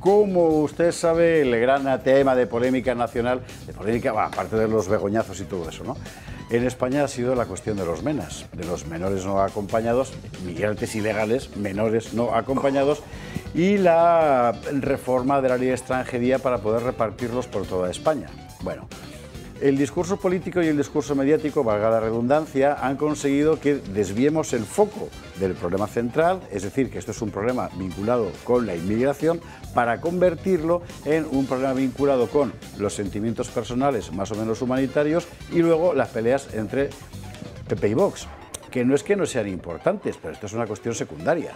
como usted sabe, el gran tema de polémica nacional, aparte de los begoñazos y todo eso, ¿no? En España ha sido la cuestión de los MENAs, de los menores no acompañados, migrantes ilegales, menores no acompañados, y la reforma de la ley de extranjería para poder repartirlos por toda España. Bueno, el discurso político y el discurso mediático, valga la redundancia, han conseguido que desviemos el foco del problema central, es decir, que esto es un problema vinculado con la inmigración, para convertirlo en un problema vinculado con los sentimientos personales más o menos humanitarios y luego las peleas entre PP y Vox, que no es que no sean importantes, pero esto es una cuestión secundaria.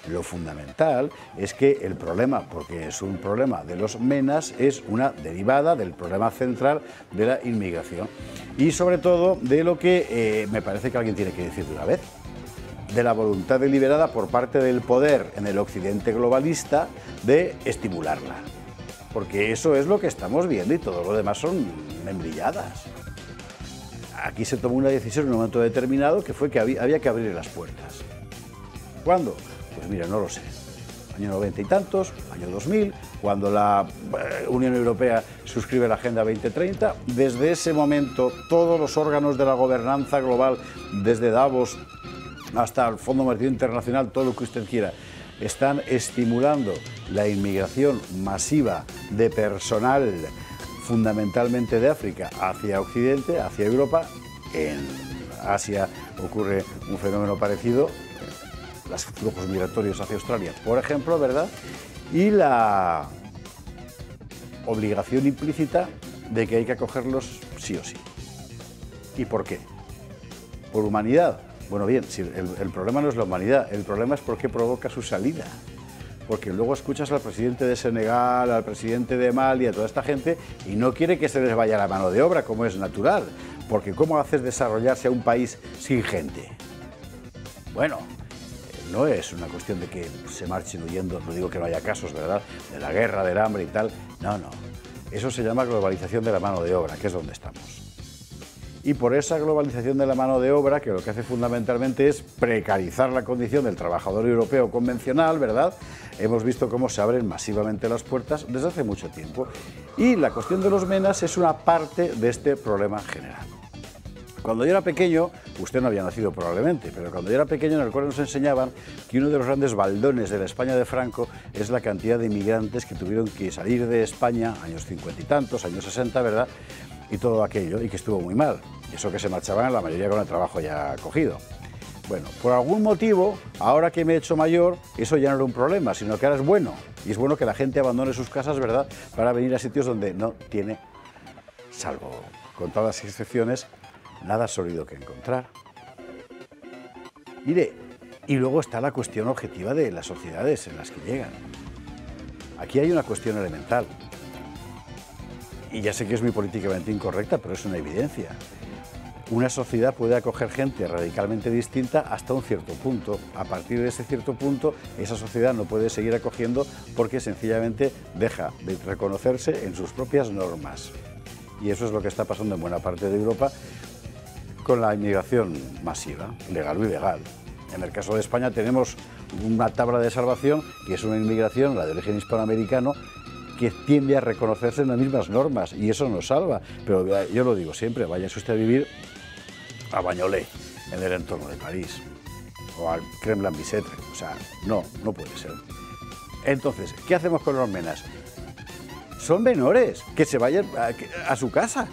Lo fundamental es que el problema, porque es un problema de los MENAs, es una derivada del problema central de la inmigración y sobre todo de lo que me parece que alguien tiene que decir de una vez, de la voluntad deliberada por parte del poder en el occidente globalista de estimularla, porque eso es lo que estamos viendo y todo lo demás son membrilladas. Aquí se tomó una decisión en un momento determinado que fue que había que abrir las puertas. ¿Cuándo? Pues mira, no lo sé. Año 90 y tantos, año 2000, cuando la Unión Europea suscribe la Agenda 2030, desde ese momento todos los órganos de la gobernanza global, desde Davos hasta el Fondo Monetario Internacional, todo lo que usted quiera, están estimulando la inmigración masiva de personal, fundamentalmente de África, hacia Occidente, hacia Europa. En Asia ocurre un fenómeno parecido, los flujos migratorios hacia Australia, por ejemplo, ¿verdad? Y la obligación implícita de que hay que acogerlos sí o sí. ¿Y por qué? ¿Por humanidad? Bueno, bien, si el problema no es la humanidad, el problema es por qué provoca su salida. Porque luego escuchas al presidente de Senegal, al presidente de Mali, a toda esta gente, y no quiere que se les vaya la mano de obra, como es natural. Porque ¿cómo haces desarrollarse a un país sin gente? Bueno, no es una cuestión de que se marchen huyendo, no digo que no haya casos, ¿verdad?, de la guerra, del hambre y tal. No, no. Eso se llama globalización de la mano de obra, que es donde estamos. Y por esa globalización de la mano de obra, que lo que hace fundamentalmente es precarizar la condición del trabajador europeo convencional, ¿verdad?, hemos visto cómo se abren masivamente las puertas desde hace mucho tiempo. Y la cuestión de los MENAs es una parte de este problema general. Cuando yo era pequeño, usted no había nacido probablemente, pero cuando yo era pequeño en el cole nos enseñaban que uno de los grandes baldones de la España de Franco es la cantidad de inmigrantes que tuvieron que salir de España, años 50 y tantos, años 60, ¿verdad?, y todo aquello, y que estuvo muy mal. Y eso que se marchaban la mayoría con el trabajo ya cogido. Bueno, por algún motivo, ahora que me he hecho mayor, eso ya no era un problema, sino que ahora es bueno. Y es bueno que la gente abandone sus casas, ¿verdad?, para venir a sitios donde no tiene, salvo contadas excepciones, nada sólido que encontrar. Mire, y luego está la cuestión objetiva de las sociedades en las que llegan. Aquí hay una cuestión elemental. Y ya sé que es muy políticamente incorrecta, pero es una evidencia. Una sociedad puede acoger gente radicalmente distinta hasta un cierto punto. A partir de ese cierto punto, esa sociedad no puede seguir acogiendo porque sencillamente deja de reconocerse en sus propias normas. Y eso es lo que está pasando en buena parte de Europa con la inmigración masiva, legal o ilegal. En el caso de España tenemos una tabla de salvación, que es una inmigración, la de origen hispanoamericano, que tiende a reconocerse en las mismas normas, y eso nos salva. Pero yo lo digo siempre, váyase usted a vivir a Bagnolet, en el entorno de París, o al Kremlin-Bicêtre. O sea, no puede ser. Entonces, ¿qué hacemos con los MENAs? Son menores, que se vayan a su casa.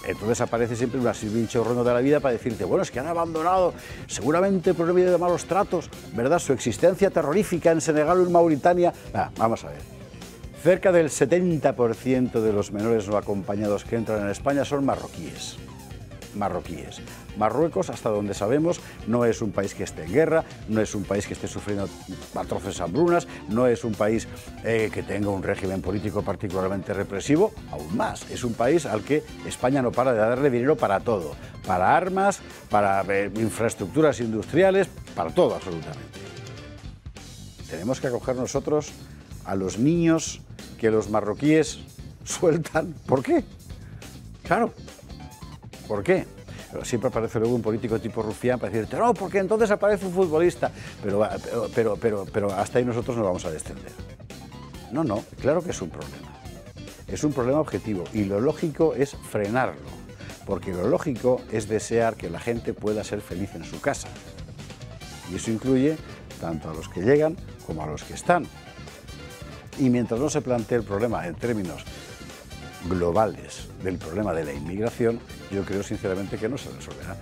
Entonces aparece siempre un chorrón de la vida para decirte, bueno, es que han abandonado seguramente por medio de malos tratos, ¿verdad?, su existencia terrorífica en Senegal o en Mauritania. Vamos a ver. Cerca del 70% de los menores no acompañados que entran en España son marroquíes. Marruecos, hasta donde sabemos, no es un país que esté en guerra, no es un país que esté sufriendo atroces hambrunas, no es un país que tenga un régimen político particularmente represivo, aún más. Es un país al que España no para de darle dinero para todo, para armas, para infraestructuras industriales, para todo absolutamente. Tenemos que acoger nosotros a los niños que los marroquíes sueltan. ¿Por qué? Claro. ¿Por qué? Pero siempre aparece luego un político tipo Rufián para decirte, no, porque entonces aparece un futbolista. Pero hasta ahí nosotros no vamos a descender. No, no, claro que es un problema. Es un problema objetivo y lo lógico es frenarlo, porque lo lógico es desear que la gente pueda ser feliz en su casa. Y eso incluye tanto a los que llegan como a los que están. Y mientras no se plantee el problema en términos globales del problema de la inmigración, yo creo sinceramente que no se resolverá.